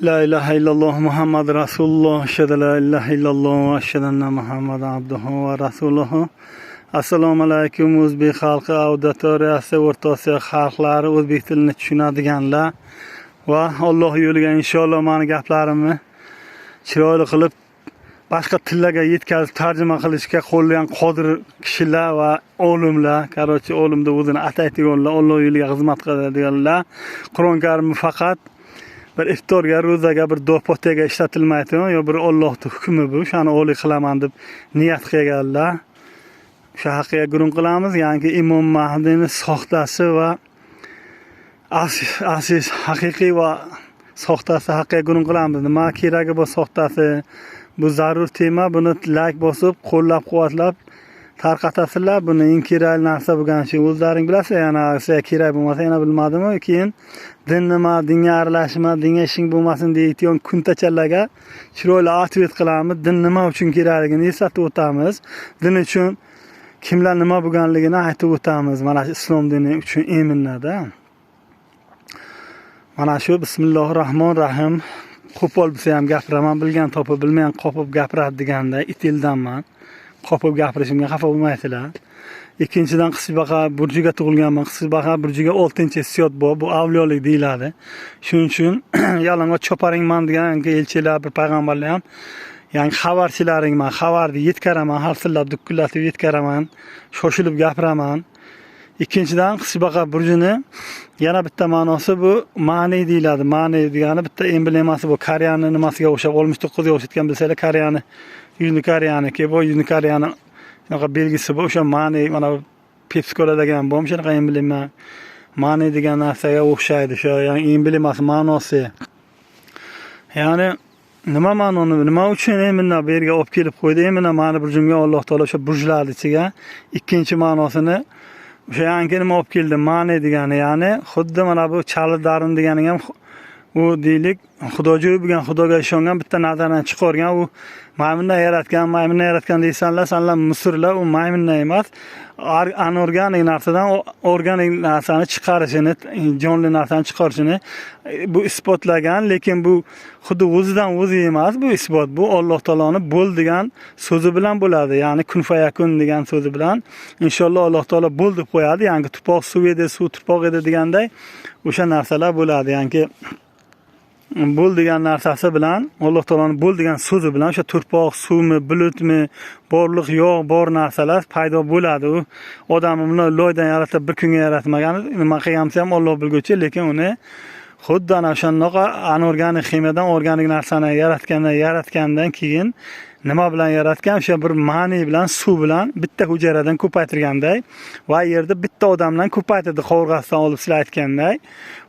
La ilahe illallah Muhammed Resulullah. Eşhedü la ilahe illallah ve eşhedü enne Muhammeden abduhu ve resuluhu. Assalomu alaykum o'zbek xalqi, auditoriyasi, o'rtasiyo xalqlari, o'zbek tilini tushunadiganlar va Alloh yo'liga inshaalloh meni gaplarimni chiroyli qilib boshqa tillarga yetkazib tarjima qilishga qo'llagan qodir kishilar va olimlar, qarochi olimni o'zini ataydiganlar, Alloh yo'liga xizmat qiladiganlar. Qur'oni Karimni faqat bir iftorga, ro'zaga, bir do'potega ishlatilmaydi, yo bir Allohning hukmi bu. Shuni oliy qilaman deb niyat qilganlar. Shu haqiga guruh qilamiz. Ya'ni Imom Mahdini soxtasi va asis haqiqiy va soxtasi haqiga guruh qilamiz. Nima keragi bu soxtasi? Bu zarur tema. Buni like bosib, qo'llab-quvvatlab tarqatasizlar. Buni eng kerakli narsa bo'lgan shu. O'zlaring bilasizlar, yana sizga kerak bo'lmasa yana bilmadimmi? Keyin din nima, dinga aralashma, dinga ishing bo'lmasin deydigan kuntachalarga chiroyli atvet qilamiz. Din nima uchun kerakligini eslatib o'tamiz. Din uchun kimlar nima bo'lganligini aytib o'tamiz. Mana shu islom dini uchun eminlarda. Mana shu bismillahirrohmanirrohim. Qo'pol bo'lsa ham gapiraman, bilgan topib, bilmagan qopib gapiradi deganda itildanman. Qopib gapirishimga xafa bo'lmaysizlar. Ikkinchidan qisbaqa burjiga tug'ilganman. Qisbaqa burjiga 6-hissiyot bor. Bu avliyolik deyiladi. Shuning uchun yalang'och choparingman degan elchilar, bir payg'ambarlar ham, ya'ni xabarchilaringman, xabarni yetkaraman, harsillab dukkullatib yetkaraman, shoshilib gapiraman. Ikkinchidan qisbaqa burjini yana bitta ma'nosi bu ma'ni deyiladi. Ma'ni degani bitta emblemasi bu. Koreani nimasiga o'xshab 69 ga o'xshatgan bilsanglar, Koreani, yuzni Koreaniki, bu yuzni Koreani shunaqa belgisi bu. O'sha ma'ni mana Pepsi-Cola degan bu, shunaqa emblema. Ma'ni degan narsaga o'xshaydi. Shu ya'ni emblemasi, ma'nosi. Ya'ni nima ma'noni, nima uchun eminna bu yerga olib kelib qo'ydi? Eminna ma'ni burjimga Alloh taolo o'sha burjlarning ichiga ikkinchi ma'nosini o'sha yangi nima olib keldi? Ma'ni degani, ya'ni xuddi mana bu chali darin degani ham u deylik, xudojo'y bo'lgan, xudoga ishongan, bitta nazardan chiqargan, u maymundan yaratgan deysanlar, sanlar Misrlar, u maymundan emas, anorganik narsadan organik narsani chiqarishini, jonli narsani chiqarishini bu isbotlagan, lekin bu xuddi o'zidan o'zi emas, bu isbot, bu Alloh taoloning bo'l degan so'zi bilan bo'ladi. Ya'ni kun fayakun degan so'zi bilan inshaalloh Alloh taolo bo'l deb qo'yadi. Ya'ni tuproq suv edi, suv tuproq edi deganday o'sha narsalar bo'ladi. Ya'ni bo'l degan narsasi bilan, Alloh taoloning bo'l degan so'zi bilan o'sha turpoq, suvmi, bulutmi, borliq, yog', bor narsalar paydo bo'ladi. U odamni buni loydan yaratib bir kunga yaratmagan, nima qilgansa ham Alloh bilguchi, lekin uni xuddi ana o'shanaqa anorganik ximiyadan organik narsani yaratgandan keyin nima bilan yaratgan? O'sha bir ma'ni bilan, suv bilan bitta hujayradan ko'paytirganday va yerda bitta odamdan ko'paytirdi, qovurg'asidan olib sizlar aytganday.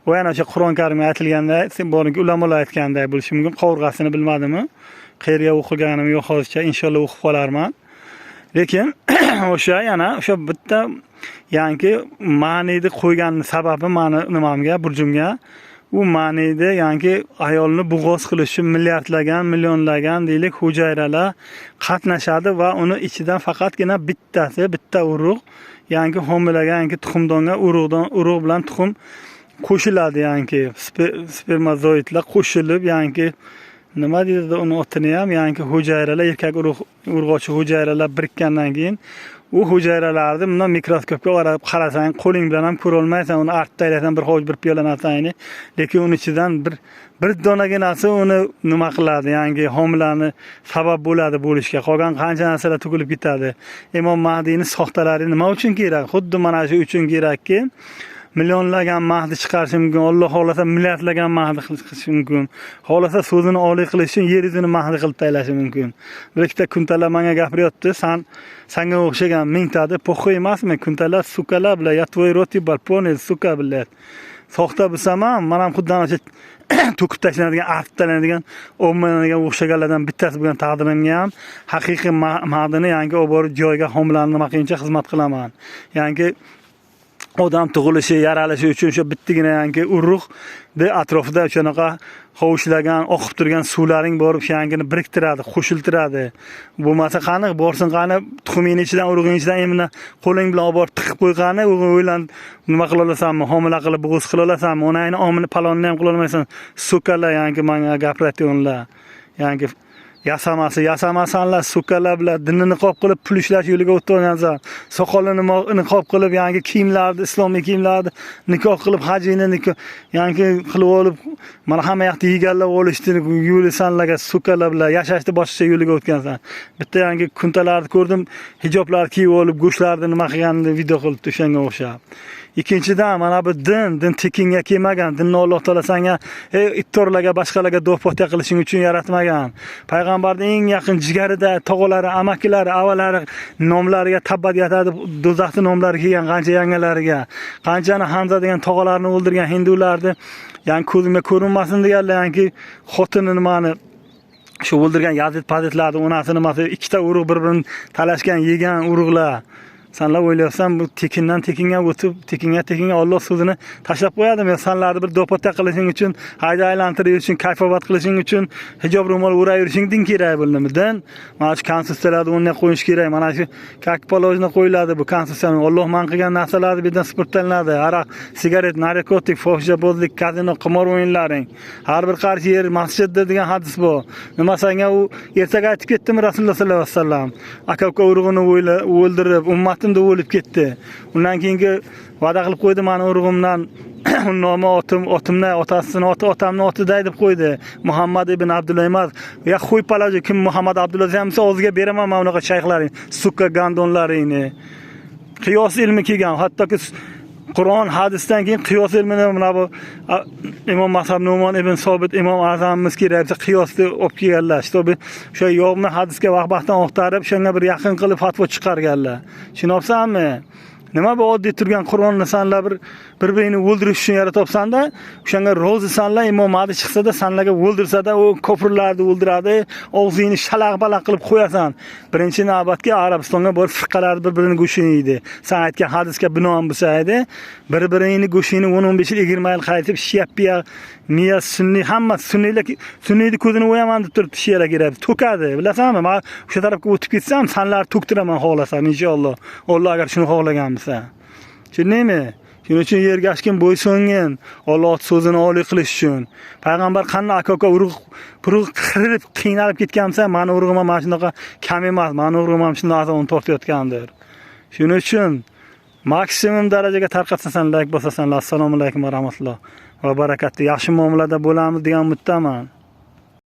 Va yana o'sha Qur'on Karimda aytilganday, boring ulamolar aytganday bo'lishi mumkin. Qovurg'asini bilmadimmi? Qayerga o'qiganim yo'q hozircha, inshaalloh o'qib qolarman. Lekin o'sha yana o'sha bitta ya'ni ma'nini qo'ygan sababi ma'ni nimamga, burjimga, u ma'nida ya'ni ayolni bo'g'oz qilish uchun milliardlagan, millionlagan deylik hujayralar qatnashadi va uni ichidan faqatgina bitta urug', ya'ni homilaga, ya'ni tuxumdonga urug' bilan tuxum qo'shiladi, ya'ni spermatozoidlar qo'shilib, ya'ni nima deydi uni otini ham, ya'ni hujayralar, erkak urg'ochi hujayralar birikkandan keyin u hujayralarni bundan mikroskopga qarasang, qo'ling bilan ham ko'ra olmaysan, uni artdaysan bir hovuch bir piyola narsani, lekin uni ichidan bir donaginasi uni nima qiladi, ya'ni homilani sabab bo'ladi bo'lishga. Qolgan qancha narsalar to'kilib ketadi. Imom Mahdiyning soxtalari nima uchun kerak? Xuddi mana shu uchun kerakki, millionlagan mahdi chiqarish mumkin. Alloh xolasa milliardlagan mahdi qilish mumkin. Xolasa so'zini oliy qilish uchun yer yuzini mahdi qilib taylashi mumkin. Bir ikkita kuntalar menga gapiryapti, sanga o'xshagan mingtadi po'xi emasmi? Kuntalar sukalar bilan yatvoy roti balpone suka bilan. Soxta bo'lsam ham, men ham xuddi ana shu to'kib tashlanadigan, artib tashlanadigan, ommalarga o'xshaganlardan bittasi bo'lgan taqdirimga ham haqiqiy mahdini yangi olib borib joyga homilani nima qilishga xizmat qilaman. Yangi odam tug'ilishi, yaralishi uchun o'sha bittagina yangi urug' de atrofida o'shanaqa hovuchlagan, oqib turgan suvlaring borib yangini biriktiradi, qo'shiltiradi. Bo'lmasa qani borsin, qani tuxumingning ichidan, urug'ing ichidan emina qo'ling bilan olib borib tiqib qo'yqani, o'ylan nima qila olasanmi, homila qilib bo'g'iz qila olasanmi, uni ayni omini palonni ham qila olmaysan. So'kalar yangi menga gapiratyaptilar. Yangi yasamasanlar, so'kalar bilan dinni niqob qilib pul ishlash yo'liga o'tgansan. Soqolini niqob qilib yangi kiyimlarni, islomiy kiyimlarni nikoh qilib, hajini yangi qilib olib, mana hamma yoqda yegallab olishdi, yo'lisanlarga so'kalar bilan yashashni boshqa yo'liga o'tgansan. Bitta yangi kuntalarni ko'rdim, hijoblar kiyib olib, go'shtlarni nima qilganini video qilib o'shanga o'xshab. Ikkinchidan mana bu din tekinga kelmagan. Dinni Alloh taolo senga ittorlarga, boshqalarga do'potya qilishing uchun yaratmagan. Payg'ambarning eng yaqin jigarida tog'alari, amakilari, avalari nomlariga tabbat yatadi, do'zaxning nomlari kelgan qancha yangalariga. Qanchani Hamza degan tog'alarini o'ldirgan hindularni, ya'ni ko'zimga ko'rinmasin deganlar, ya'ni xotinini nimani shu o'ldirgan Yazid paditlarni onasini nimasi ikkita urug' bir-birini talashgan, yegan urug'lar. Senlar o'ylaysan bu tekindan tekinga o'tib, tekinga Alloh so'zini tashlab qo'yadimi? Senlarni bir do'potya qilishing uchun, hayda aylantirib yurishing, kayfovat qilishing uchun hijob ro'mol o'rab yurishing din kerak bo'ldimi? Din mana shu konstitutsiyalarni o'rniga qo'yish kerak. Mana shu kak polojni qo'yiladi bu konstitutsiyaning. Alloh man qilgan narsalarni bu yerdan sportlanadi. Aroq, sigaret, narkotik, fohishabozlik, kazino, qimor o'yinlaring. Har bir qarshi yer masjidda degan hadis bor. Nima senga u ertaga aytib ketdimi Rasululloh sollallohu alayhi vasallam? Aka-uka urug'ini o'ldirib, ummatimda o'lib ketdi. Undan keyingi va'da qilib qo'ydi, meni urug'imdan nomi otimni, otasini otamni otida deb qo'ydi. Muhammad ibn Abdullah emas. Ya qo'y palaji kim Muhammad Abdullah hamsa o'ziga beraman mana bunaqa shayxlaring, sukka gandonlaringni. Qiyos ilmi kelgan, hattoki Qur'on, hadisdan keyin qiyos ilmini mana bu Imom Mazhab Nu'man ibn Sobit, Imom Azamimiz kerak qiyosni olib kelganlar. Shtobi o'sha yo'qni hadisga vaqtdan o'xtarib, shunga bir yaqin qilib fatvo chiqarganlar. Tushunapsanmi? Nima bu oddiy turgan Qur'onni sanlar bir-birini o'ldirish uchun yaratibsanda, o'shanga rozi sanlar Imom Mahdi chiqsa-da, sanlarga o'ldirsada, u kofirlarni o'ldiradi, og'zingni shalaq-balaq qilib qo'yasan. Birinchi navbatga Arabistonga borib firqalarni bir-birini go'shini yeydi. Sen aytgan hadisga binoan bo'lsa edi, bir-birini go'shini 10-15 yil 20 yil qaytib shiya, miya sunni, hamma sunniyni ko'zini o'yaman deb turib shiyalar kerak. To'kadi, bilasanmi? Men o'sha tarafga o'tib ketsam, sanlar to'ktiraman xohlasan inshaalloh. Alloh agar shuni xohlagan bo'lsa. Tushundingmi? Shuning uchun yerga ashkin bo'ysungin, Alloh so'zini oliy qilish uchun. Payg'ambar qanday aka-uka urug' qirib, qiynalib ketgansa, meni urug'im ham mana shunaqa kam emas, meni urug'im ham shunday azobni tortayotgandir. Shuning uchun maksimum darajaga tarqatsasan, like bosasanlar. Assalomu alaykum va rahmatulloh va barakatuh. Yaxshi muomalada bo'lamiz degan umiddaman.